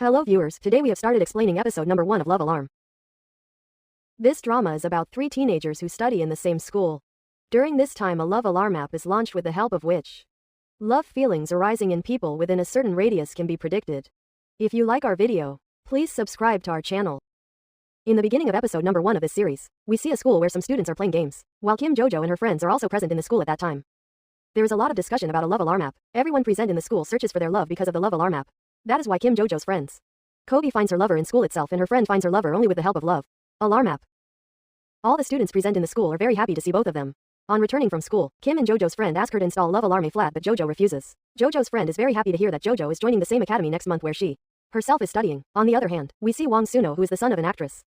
Hello viewers, today we have started explaining episode number 1 of Love Alarm. This drama is about 3 teenagers who study in the same school. During this time a Love Alarm app is launched with the help of which love feelings arising in people within a certain radius can be predicted. If you like our video, please subscribe to our channel. In the beginning of episode number 1 of this series, we see a school where some students are playing games, while Kim Jojo and her friends are also present in the school at that time. There is a lot of discussion about a Love Alarm app. Everyone present in the school searches for their love because of the Love Alarm app. That is why Kim Jojo's friends Kobe finds her lover in school itself and her friend finds her lover only with the help of Love Alarm app. All the students present in the school are very happy to see both of them. On returning from school, Kim and Jojo's friend ask her to install Love Alarm A flat but Jojo refuses. Jojo's friend is very happy to hear that Jojo is joining the same academy next month where she herself is studying. On the other hand, we see Hwang Sun-oh who is the son of an actress.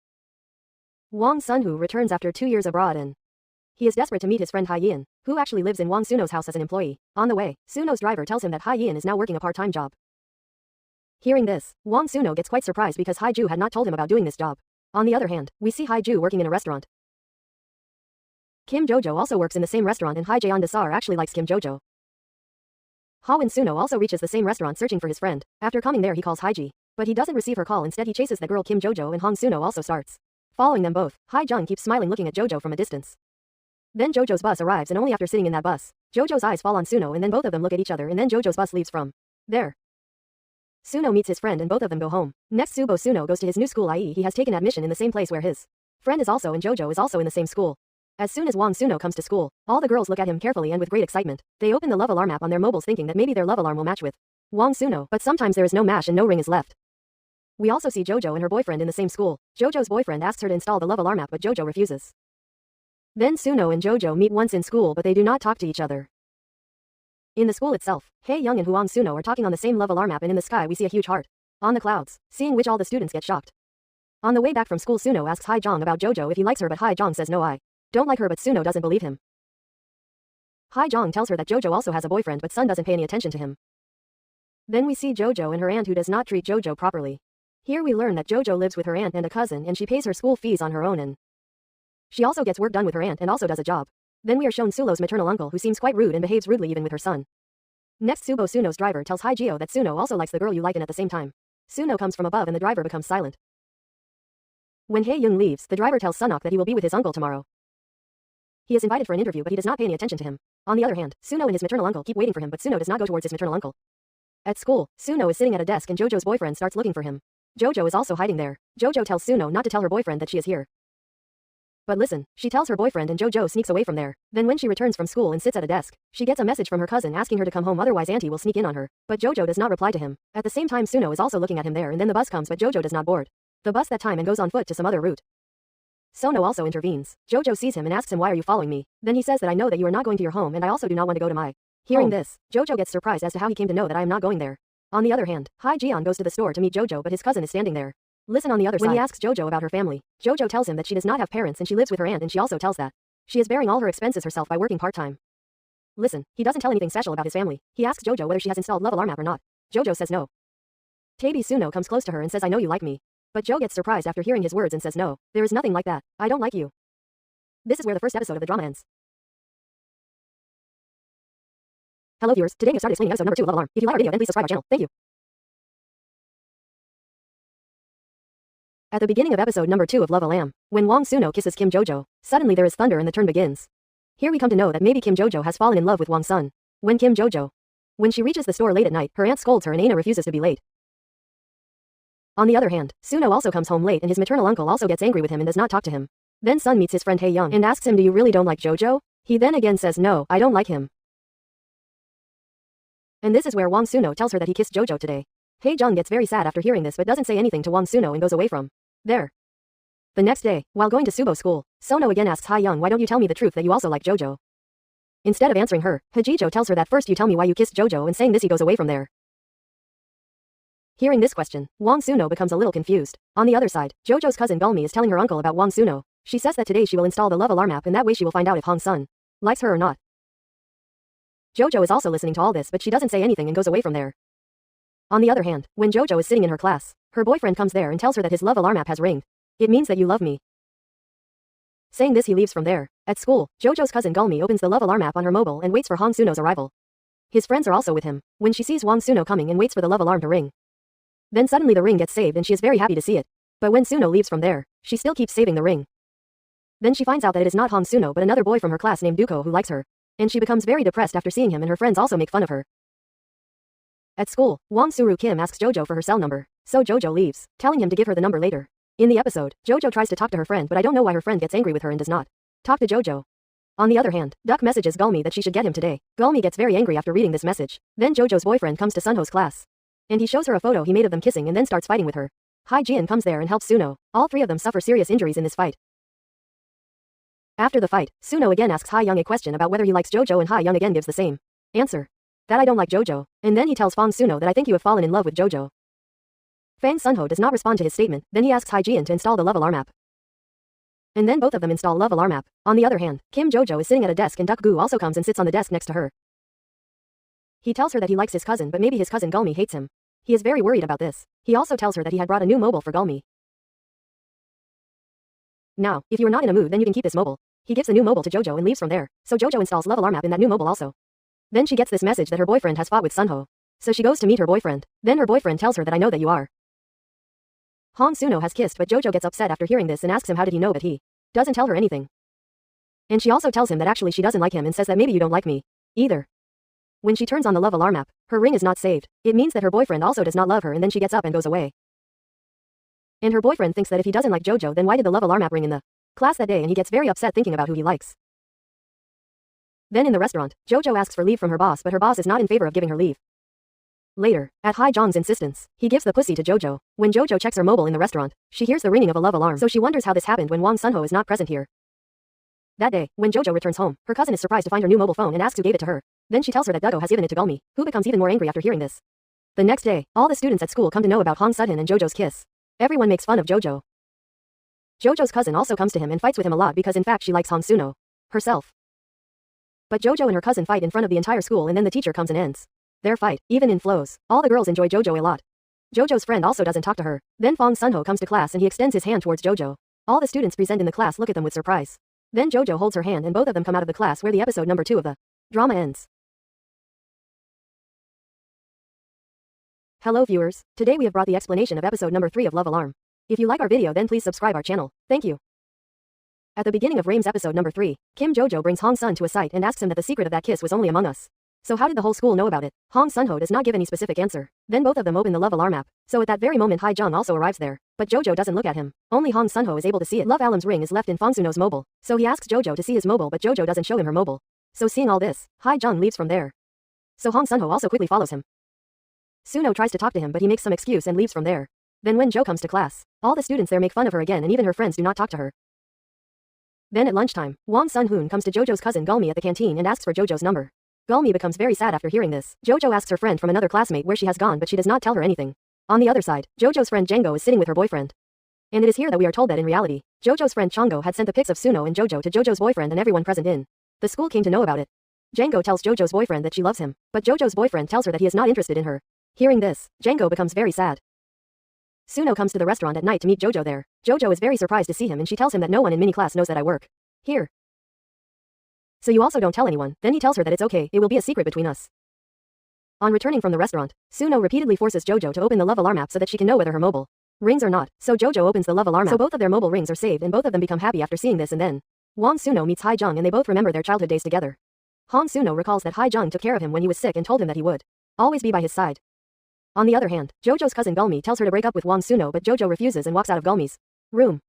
Hwang Sun-oh returns after 2 years abroad and he is desperate to meet his friend Hye-in, who actually lives in Hwang Sun-oh's house as an employee. On the way, Sun-oh's driver tells him that Hye-in is now working a part-time job. Hearing this, Hwang Sun-oh gets quite surprised because Hye-ju had not told him about doing this job. On the other hand, we see Hye-ju working in a restaurant. Kim Jojo also works in the same restaurant and Hye-jae Desar actually likes Kim Jojo. Hwang Sun-oh also reaches the same restaurant searching for his friend. After coming there he calls Hye-ji, but he doesn't receive her call. Instead he chases the girl Kim Jojo and Hwang Sun-oh also starts following them both. Hye-jung keeps smiling looking at Jojo from a distance. Then Jojo's bus arrives and only after sitting in that bus, Jojo's eyes fall on Sun-oh and then both of them look at each other and then Jojo's bus leaves from there. Sun-oh meets his friend and both of them go home. Next Sun-oh goes to his new school, i.e. he has taken admission in the same place where his friend is also and Jojo is also in the same school. As soon as Hwang Sun-oh comes to school, all the girls look at him carefully and with great excitement. They open the Love Alarm app on their mobiles thinking that maybe their love alarm will match with Hwang Sun-oh, but sometimes there is no match and no ring is left. We also see Jojo and her boyfriend in the same school. Jojo's boyfriend asks her to install the Love Alarm app but Jojo refuses. Then Sun-oh and Jojo meet once in school but they do not talk to each other. In the school itself, Hae-young and Hwang Sun-oh are talking on the same Love Alarm app and in the sky we see a huge heart on the clouds, seeing which all the students get shocked. On the way back from school Sun-oh asks Hae-jung about Jojo if he likes her but Hae-jung says no, I don't like her, but Sun-oh doesn't believe him. Hae-jung tells her that Jojo also has a boyfriend but Sun doesn't pay any attention to him. Then we see Jojo and her aunt who does not treat Jojo properly. Here we learn that Jojo lives with her aunt and a cousin and she pays her school fees on her own and she also gets work done with her aunt and also does a job. Then we are shown Sulo's maternal uncle who seems quite rude and behaves rudely even with her son. Next Sun-oh's driver tells Hye-jio that Sun-oh also likes the girl you like and at the same time, Sun-oh comes from above and the driver becomes silent. When Hae-young leaves, the driver tells Sun-ok that he will be with his uncle tomorrow. He is invited for an interview but he does not pay any attention to him. On the other hand, Sun-oh and his maternal uncle keep waiting for him but Sun-oh does not go towards his maternal uncle. At school, Sun-oh is sitting at a desk and Jojo's boyfriend starts looking for him. Jojo is also hiding there. Jojo tells Sun-oh not to tell her boyfriend that she is here. But listen, she tells her boyfriend and Jojo sneaks away from there. Then when she returns from school and sits at a desk, she gets a message from her cousin asking her to come home otherwise auntie will sneak in on her. But Jojo does not reply to him. At the same time Sun-oh is also looking at him there and then the bus comes but Jojo does not board the bus that time and goes on foot to some other route. Sun-oh also intervenes. Jojo sees him and asks him why are you following me? Then he says that I know that you are not going to your home and I also do not want to go to my Hearing this, Jojo gets surprised as to how he came to know that I am not going there. On the other hand, Hye-jeon goes to the store to meet Jojo but his cousin is standing there. Listen on the other side. When he asks Jojo about her family, Jojo tells him that she does not have parents and she lives with her aunt and she also tells that she is bearing all her expenses herself by working part-time. Listen, he doesn't tell anything special about his family. He asks Jojo whether she has installed Love Alarm app or not. Jojo says no. Taebi Sun-oh comes close to her and says I know you like me. But Jo gets surprised after hearing his words and says no, there is nothing like that. I don't like you. This is where the first episode of the drama ends. Hello viewers, today we have started explaining episode number 2 of Love Alarm. If you like our video then please subscribe our channel. Thank you. At the beginning of episode number 2 of Love Alarm, when Hwang Sun-oh kisses Kim Jojo, suddenly there is thunder and the turn begins. Here we come to know that maybe Kim Jojo has fallen in love with Hwang Sun. When she reaches the store late at night, her aunt scolds her and Aina refuses to be late. On the other hand, Sun-oh also comes home late and his maternal uncle also gets angry with him and does not talk to him. Then Sun meets his friend Hae-young and asks him do you really don't like Jojo? He then again says no, I don't like him. And this is where Hwang Sun-oh tells her that he kissed Jojo today. Hae-jung gets very sad after hearing this but doesn't say anything to Hwang Sun-oh and goes away from there. The next day, while going to Subo school, Sun-oh again asks Hae-young why don't you tell me the truth that you also like Jojo? Instead of answering her, Hae-jo tells her that first you tell me why you kissed Jojo and saying this he goes away from there. Hearing this question, Hwang Sun-oh becomes a little confused. On the other side, Jojo's cousin Gulmi is telling her uncle about Hwang Sun-oh. She says that today she will install the Love Alarm app and that way she will find out if Hwang Sun likes her or not. Jojo is also listening to all this but she doesn't say anything and goes away from there. On the other hand, when Jojo is sitting in her class, her boyfriend comes there and tells her that his Love Alarm app has ringed. It means that you love me. Saying this he leaves from there. At school, Jojo's cousin Gulmi opens the Love Alarm app on her mobile and waits for Hwang Sun-oh's arrival. His friends are also with him. When she sees Hwang Sun-oh coming and waits for the Love Alarm to ring. Then suddenly the ring gets saved and she is very happy to see it. But when Sun-oh leaves from there, she still keeps saving the ring. Then she finds out that it is not Hwang Sun-oh but another boy from her class named Duko who likes her. And she becomes very depressed after seeing him, and her friends also make fun of her. At school, Wang Suru Kim asks Jojo for her cell number, so Jojo leaves, telling him to give her the number later. In the episode, Jojo tries to talk to her friend, but I don't know why her friend gets angry with her and does not talk to Jojo. On the other hand, Duck messages Gulmi that she should get him today. Gulmi gets very angry after reading this message. Then Jojo's boyfriend comes to Sun-ho's class. And he shows her a photo he made of them kissing and then starts fighting with her. Ji-in comes there and helps Sun-oh. All three of them suffer serious injuries in this fight. After the fight, Sun-oh again asks Young a question about whether he likes Jojo, and Young again gives the same answer. That I don't like Jojo. And then he tells Hwang Sun-oh that I think you have fallen in love with Jojo. Hwang Sun-oh does not respond to his statement, then he asks Ji-in to install the love alarm app. And then both of them install love alarm app. On the other hand, Kim Jojo is sitting at a desk and Duck-gu also comes and sits on the desk next to her. He tells her that he likes his cousin, but maybe his cousin Gulmi hates him. He is very worried about this. He also tells her that he had brought a new mobile for Gulmi. Now, if you are not in a mood, then you can keep this mobile. He gives the new mobile to Jojo and leaves from there, so Jojo installs love alarm app in that new mobile also. Then she gets this message that her boyfriend has fought with Sun-ho. So she goes to meet her boyfriend. Then her boyfriend tells her that I know that you are. Hwang Sun-oh has kissed, but Jojo gets upset after hearing this and asks him how did he know, but he doesn't tell her anything. And she also tells him that actually she doesn't like him and says that maybe you don't like me either. When she turns on the love alarm app, her ring is not saved. It means that her boyfriend also does not love her, and then she gets up and goes away. And her boyfriend thinks that if he doesn't like Jojo, then why did the love alarm app ring in the class that day, and he gets very upset thinking about who he likes. Then in the restaurant, Jojo asks for leave from her boss, but her boss is not in favor of giving her leave. Later, at Jong's insistence, he gives the pussy to Jojo. When Jojo checks her mobile in the restaurant, she hears the ringing of a love alarm, so she wonders how this happened when Hwang Sun-oh is not present here. That day, when Jojo returns home, her cousin is surprised to find her new mobile phone and asks who gave it to her. Then she tells her that Dugo has given it to Gulmi, who becomes even more angry after hearing this. The next day, all the students at school come to know about Hwang Sun-oh and Jojo's kiss. Everyone makes fun of Jojo. Jojo's cousin also comes to him and fights with him a lot because in fact she likes Hwang Sun-oh herself. But Jojo and her cousin fight in front of the entire school, and then the teacher comes and ends their fight, even in flows. All the girls enjoy Jojo a lot. Jojo's friend also doesn't talk to her. Then Hwang Sun-oh comes to class and he extends his hand towards Jojo. All the students present in the class look at them with surprise. Then Jojo holds her hand and both of them come out of the class, where the episode number 2 of the drama ends. Hello viewers, today we have brought the explanation of episode number 3 of Love Alarm. If you like our video, then please subscribe our channel. Thank you. At the beginning of Rame's episode number 3, Kim Jojo brings Hwang Sun to a site and asks him that the secret of that kiss was only among us. So how did the whole school know about it? Hwang Sun-oh does not give any specific answer. Then both of them open the love alarm app. So at that very moment Jung also arrives there. But Jojo doesn't look at him. Only Hwang Sun-oh is able to see it. Love alarm's ring is left in Hwang Sun-oh's mobile. So he asks Jojo to see his mobile, but Jojo doesn't show him her mobile. So seeing all this, Jung leaves from there. So Hwang Sun-oh also quickly follows him. Sun-oh tries to talk to him, but he makes some excuse and leaves from there. Then when Jo comes to class, all the students there make fun of her again, and even her friends do not talk to her. Then at lunchtime, Hwang Sun-hoon comes to Jojo's cousin Gulmi at the canteen and asks for Jojo's number. Gulmi becomes very sad after hearing this. Jojo asks her friend from another classmate where she has gone, but she does not tell her anything. On the other side, Jojo's friend Jango is sitting with her boyfriend. And it is here that we are told that in reality, Jojo's friend Chango had sent the pics of Sun-oh and Jojo to Jojo's boyfriend, and everyone present in the school came to know about it. Jango tells Jojo's boyfriend that she loves him, but Jojo's boyfriend tells her that he is not interested in her. Hearing this, Jango becomes very sad. Sun-oh comes to the restaurant at night to meet Jojo there. Jojo is very surprised to see him and she tells him that no one in mini class knows that I work here. So you also don't tell anyone. Then he tells her that it's okay, it will be a secret between us. On returning from the restaurant, Sun-oh repeatedly forces Jojo to open the love alarm app so that she can know whether her mobile rings or not. So Jojo opens the love alarm app. So both of their mobile rings are saved and both of them become happy after seeing this, and then Hwang Sun-oh meets Jung and they both remember their childhood days together. Hwang Sun-oh recalls that Jung took care of him when he was sick and told him that he would always be by his side. On the other hand, Jojo's cousin Gulmi tells her to break up with Hwang Sun-oh, but Jojo refuses and walks out of Gulmi's room.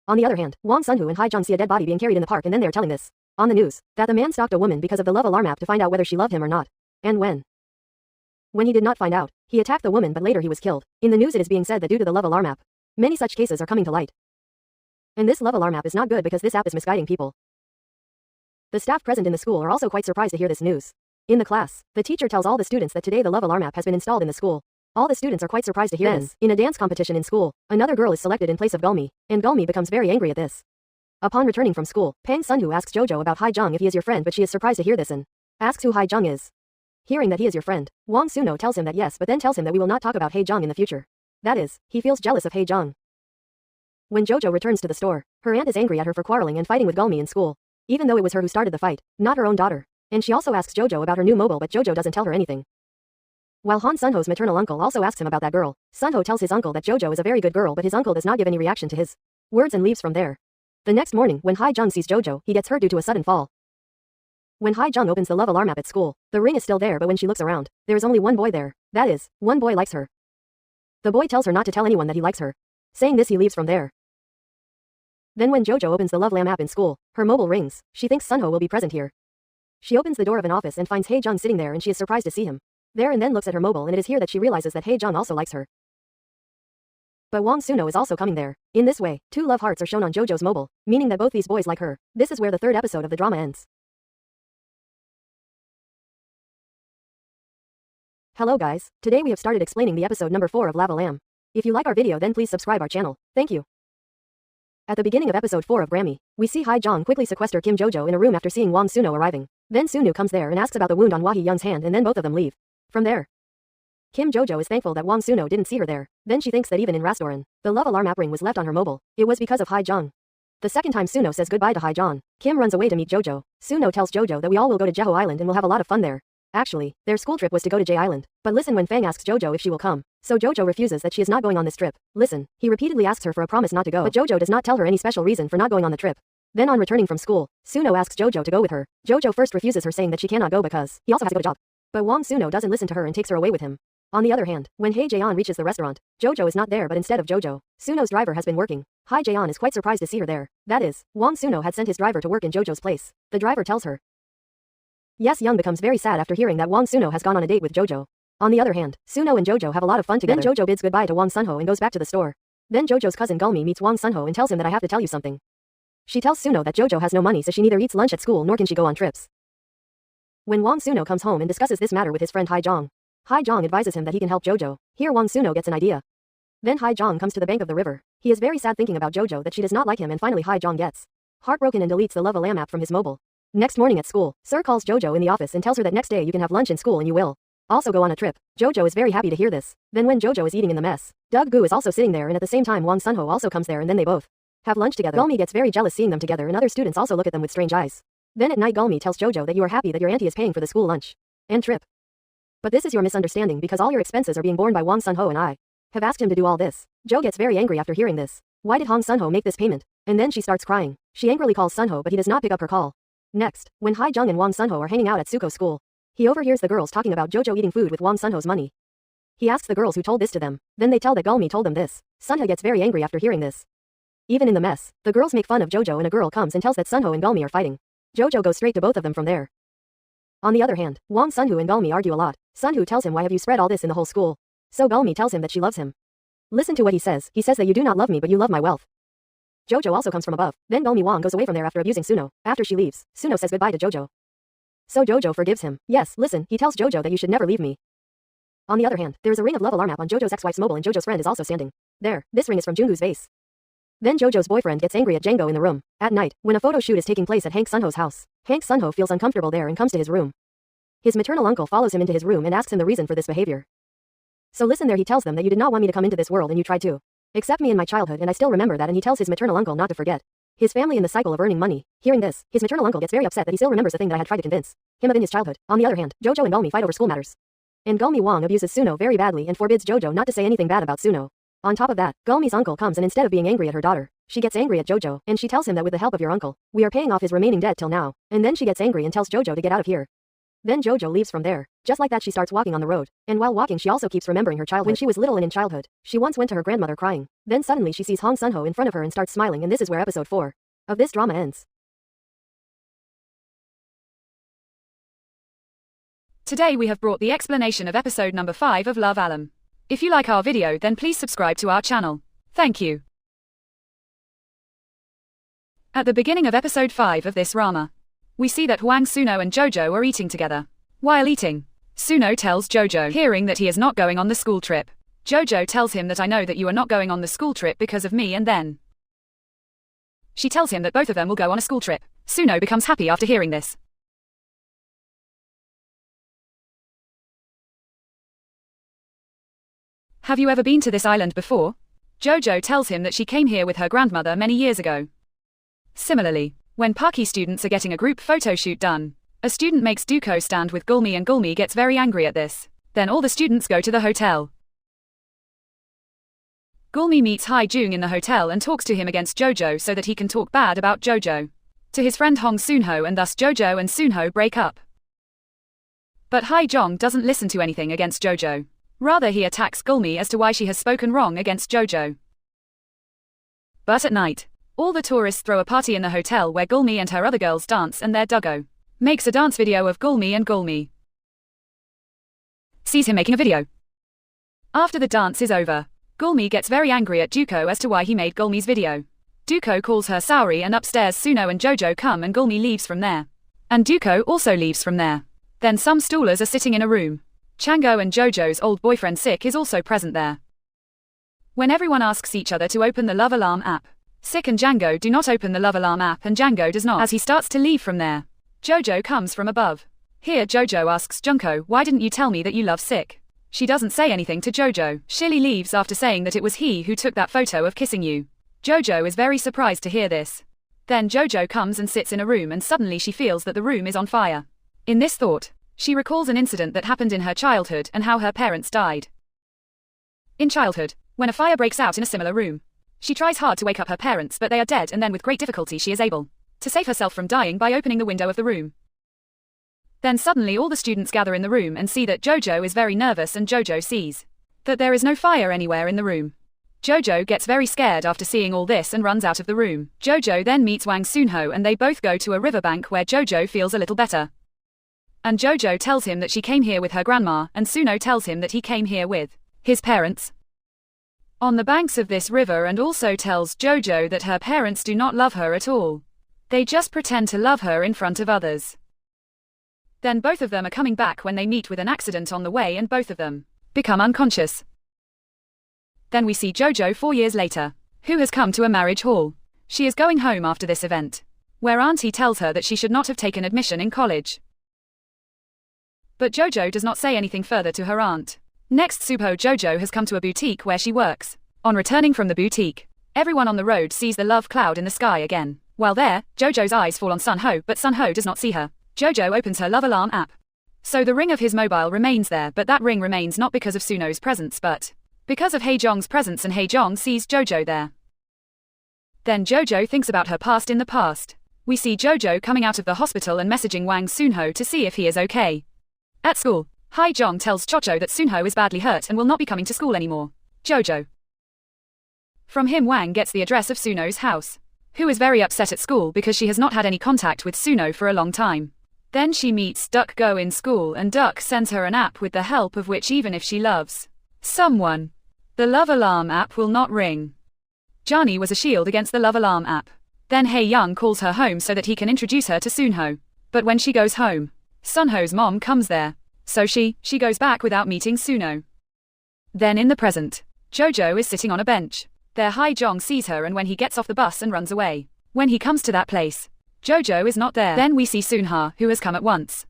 On the other hand, Hwang Sun-ho and Jung see a dead body being carried in the park, and then they are telling this on the news that the man stalked a woman because of the love alarm app to find out whether she loved him or not. And when he did not find out, he attacked the woman, but later he was killed. In the news it is being said that due to the love alarm app, many such cases are coming to light. And this love alarm app is not good because this app is misguiding people. The staff present in the school are also quite surprised to hear this news. In the class, the teacher tells all the students that today the love alarm app has been installed in the school. All the students are quite surprised to hear this. In a dance competition in school, another girl is selected in place of Gulmi, and Gulmi becomes very angry at this. Upon returning from school, Pang Sun-ho asks Jojo about Jung if he is your friend, but she is surprised to hear this and asks who Jung is. Hearing that he is your friend, Hwang Sun-oh tells him that yes, but then tells him that we will not talk about Jung in the future. That is, he feels jealous of Jung. When Jojo returns to the store, her aunt is angry at her for quarreling and fighting with Gulmi in school, even though it was her who started the fight, not her own daughter. And she also asks Jojo about her new mobile, but Jojo doesn't tell her anything. While Hwang Sun-oh's maternal uncle also asks him about that girl, Sun-oh tells his uncle that Jojo is a very good girl, but his uncle does not give any reaction to his words and leaves from there. The next morning, when Hae-jung sees Jojo, he gets hurt due to a sudden fall. When Hae-jung opens the love alarm app at school, the ring is still there, but when she looks around, there is only one boy there. That is, one boy likes her. The boy tells her not to tell anyone that he likes her. Saying this, he leaves from there. Then when Jojo opens the Love Lam app in school, her mobile rings. She thinks Sun-ho will be present here. She opens the door of an office and finds Hae-jung sitting there, and she is surprised to see him there, and then looks at her mobile, and it is here that she realizes that Hae-jung also likes her. But Hwang Sun-oh is also coming there. In this way, 2 love hearts are shown on Jojo's mobile, meaning that both these boys like her. This is where the 3rd episode of the drama ends. Hello guys, today we have started explaining the episode number 4 of Lava Lam. If you like our video, then please subscribe our channel. Thank you. At the beginning of episode 4 of Grammy, we see Hae-jung quickly sequester Kim Jojo in a room after seeing Hwang Sun-oh arriving. Then Sunu comes there and asks about the wound on Hwa-hee-young's hand, and then both of them leave. From there, Kim Jojo is thankful that Hwang Sun-oh didn't see her there. Then she thinks that even in restaurant, the love alarm app ring was left on her mobile. It was because of Hae-jung. The second time Sun-oh says goodbye to Hae-jung, Kim runs away to meet Jojo. Sun-oh tells Jojo that we all will go to Jeho Island and will have a lot of fun there. Actually, their school trip was to go to J Island. But listen, when Fang asks Jojo if she will come, so Jojo refuses that she is not going on this trip. Listen, he repeatedly asks her for a promise not to go, but Jojo does not tell her any special reason for not going on the trip. Then on returning from school, Sun-oh asks Jojo to go with her. Jojo first refuses her, saying that she cannot go because he also has to go to job. But Hwang Sun-oh doesn't listen to her and takes her away with him. On the other hand, when Hae Jaeon reaches the restaurant, Jojo is not there, but instead of Jojo, Sun-oh's driver has been working. Hae Jaeon is quite surprised to see her there. That is, Hwang Sun-oh had sent his driver to work in Jojo's place. The driver tells her. Yes, Young becomes very sad after hearing that Hwang Sun-oh has gone on a date with Jojo. On the other hand, Sun-oh and Jojo have a lot of fun together. Then Jojo bids goodbye to Hwang Sun-oh and goes back to the store. Then Jojo's cousin Gulmi meets Hwang Sun-oh and tells him that I have to tell you something. She tells Sun-oh that Jojo has no money, so she neither eats lunch at school nor can she go on trips. When Hwang Sun-oh comes home and discusses this matter with his friend Hae-jung, Hae-jung advises him that he can help Jojo. Here Hwang Sun-oh gets an idea. Then Hae-jung comes to the bank of the river. He is very sad thinking about Jojo, that she does not like him, and finally Hae-jung gets heartbroken and deletes the Love Alarm app from his mobile. Next morning at school, Sir calls Jojo in the office and tells her that next day you can have lunch in school and you will also go on a trip. Jojo is very happy to hear this. Then when Jojo is eating in the mess, Doug-gu is also sitting there, and at the same time Hwang Sun-oh also comes there, and then they both have lunch together. Gulmi gets very jealous seeing them together, and other students also look at them with strange eyes. Then at night Gulmi tells Jojo that you are happy that your auntie is paying for the school lunch and trip. But this is your misunderstanding, because all your expenses are being borne by Hwang Sun-oh, and I have asked him to do all this. Jo gets very angry after hearing this. Why did Hwang Sun-oh make this payment? And then she starts crying. She angrily calls Sun-ho, but he does not pick up her call. Next, when Hae-jung and Hwang Sun-oh are hanging out at Suko's school, he overhears the girls talking about Jojo eating food with Hwang Sun-ho's money. He asks the girls who told this to them. Then they tell that Gulmi told them this. Sun-ho gets very angry after hearing this. Even in the mess, the girls make fun of Jojo, and a girl comes and tells that Sun-ho and Gulmi are fighting. Jojo goes straight to both of them from there. On the other hand, Hwang Sun-ho and Gulmi argue a lot. Sun-ho tells him, why have you spread all this in the whole school? So Gulmi tells him that she loves him. Listen to what he says. He says that you do not love me, but you love my wealth. Jojo also comes from above. Then Gulmi Wang goes away from there after abusing Sun-oh. After she leaves, Sun-oh says goodbye to Jojo. So Jojo forgives him. Yes, listen, he tells Jojo that you should never leave me. On the other hand, there is a ring of love alarm app on Jojo's ex-wife's mobile, and Jojo's friend is also standing there. This ring is from Jungwoo's vase. Then Jojo's boyfriend gets angry at Django in the room. At night, when a photo shoot is taking place at Hank Sun-ho's house, Hank Sun-ho feels uncomfortable there and comes to his room. His maternal uncle follows him into his room and asks him the reason for this behavior. So listen, there he tells them that you did not want me to come into this world, and you tried to accept me in my childhood, and I still remember that, and he tells his maternal uncle not to forget his family in the cycle of earning money. Hearing this, his maternal uncle gets very upset that he still remembers the thing that I had tried to convince him of in his childhood. On the other hand, Jojo and Gulmi fight over school matters. And Gulmi Wang abuses Sun-oh very badly and forbids Jojo not to say anything bad about Sun-oh. On top of that, Gulmi's uncle comes, and instead of being angry at her daughter, she gets angry at Jojo, and she tells him that with the help of your uncle, we are paying off his remaining debt till now. And then she gets angry and tells Jojo to get out of here. Then Jojo leaves from there. Just like that, she starts walking on the road. And while walking, she also keeps remembering her childhood. When she was little and in childhood, she once went to her grandmother crying. Then suddenly she sees Hwang Sun-ho in front of her and starts smiling, and this is where episode 4 of this drama ends. Today we have brought the explanation of episode number 5 of Love Alarm. If you like our video, then please subscribe to our channel. Thank you. At the beginning of episode 5 of this drama, we see that Hwang Sun-oh and Jojo are eating together. While eating, Sun-oh tells Jojo, hearing that he is not going on the school trip. Jojo tells him that I know that you are not going on the school trip because of me, and then she tells him that both of them will go on a school trip. Sun-oh becomes happy after hearing this. Have you ever been to this island before? Jojo tells him that she came here with her grandmother many years ago. Similarly, when Parky students are getting a group photo shoot done, a student makes Duko stand with Gulmi, and Gulmi gets very angry at this. Then all the students go to the hotel. Gulmi meets Hae-jung in the hotel and talks to him against Jojo so that he can talk bad about Jojo to his friend Hwang Sun-oh, and thus Jojo and Sun-ho break up. But Hae-jung doesn't listen to anything against Jojo. Rather, he attacks Gulmi as to why she has spoken wrong against Jojo. But at night, all the tourists throw a party in the hotel where Gulmi and her other girls dance, and their Duggo makes a dance video of Gulmi, and Gulmi sees him making a video. After the dance is over, Gulmi gets very angry at Duko as to why he made Gulmi's video. Duko calls her Saori, and upstairs Sun-oh and Jojo come, and Gulmi leaves from there. And Duko also leaves from there. Then some stoolers are sitting in a room. Chango and Jojo's old boyfriend Sik is also present there. When everyone asks each other to open the Love Alarm app, Sik and Django do not open the Love Alarm app, and Django does not as he starts to leave from there. Jojo comes from above. Here Jojo asks Junko, "Why didn't you tell me that you love Sik?" She doesn't say anything to Jojo. Shilly leaves after saying that it was he who took that photo of kissing you. Jojo is very surprised to hear this. Then Jojo comes and sits in a room, and suddenly she feels that the room is on fire. In this thought, she recalls an incident that happened in her childhood and how her parents died. In childhood, when a fire breaks out in a similar room, she tries hard to wake up her parents, but they are dead, and then with great difficulty she is able to save herself from dying by opening the window of the room. Then suddenly all the students gather in the room and see that Jojo is very nervous, and Jojo sees that there is no fire anywhere in the room. Jojo gets very scared after seeing all this and runs out of the room. Jojo then meets Hwang Sun-oh, and they both go to a riverbank where Jojo feels a little better. And Jojo tells him that she came here with her grandma, and Sun-oh tells him that he came here with his parents on the banks of this river, and also tells Jojo that her parents do not love her at all. They just pretend to love her in front of others. Then both of them are coming back when they meet with an accident on the way, and both of them become unconscious. Then we see Jojo 4 years later, who has come to a marriage hall. She is going home after this event, where Auntie tells her that she should not have taken admission in college. But Jojo does not say anything further to her aunt. Next, Suho Jojo has come to a boutique where she works. On returning from the boutique, everyone on the road sees the love cloud in the sky again. While there, Jojo's eyes fall on Sun-ho, but Sun-ho does not see her. Jojo opens her Love Alarm app. So the ring of his mobile remains there, but that ring remains not because of Suno's presence, but because of Hae-jong's presence, and Hae-jong sees Jojo there. Then Jojo thinks about her past in the past. We see Jojo coming out of the hospital and messaging Hwang Sun-oh to see if he is okay. At school, Hae-jong tells Jojo that Sun-ho is badly hurt and will not be coming to school anymore. Jojo. From him, Hwang gets the address of Suno's house, who is very upset at school because she has not had any contact with Sun-oh for a long time. Then she meets Duck Go in school, and Duck sends her an app with the help of which, even if she loves someone, the Love Alarm app will not ring. Jani was a shield against the Love Alarm app. Then Hae-young calls her home so that he can introduce her to Sun-ho. But when she goes home, Sun-ho's mom comes there. So she goes back without meeting Sun-oh. Then in the present, Jojo is sitting on a bench. There Hae-jong sees her, and when he gets off the bus and runs away. When he comes to that place, Jojo is not there. Then we see Sun-ha, who has come at once.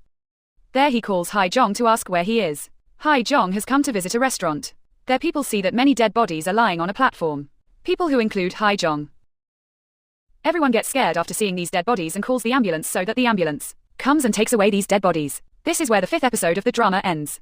There he calls Hae-jong to ask where he is. Hae-jong has come to visit a restaurant. There people see that many dead bodies are lying on a platform. People who include Hae-jong. Everyone gets scared after seeing these dead bodies and calls the ambulance so that the ambulance comes and takes away these dead bodies. This is where the 5th episode of the drama ends.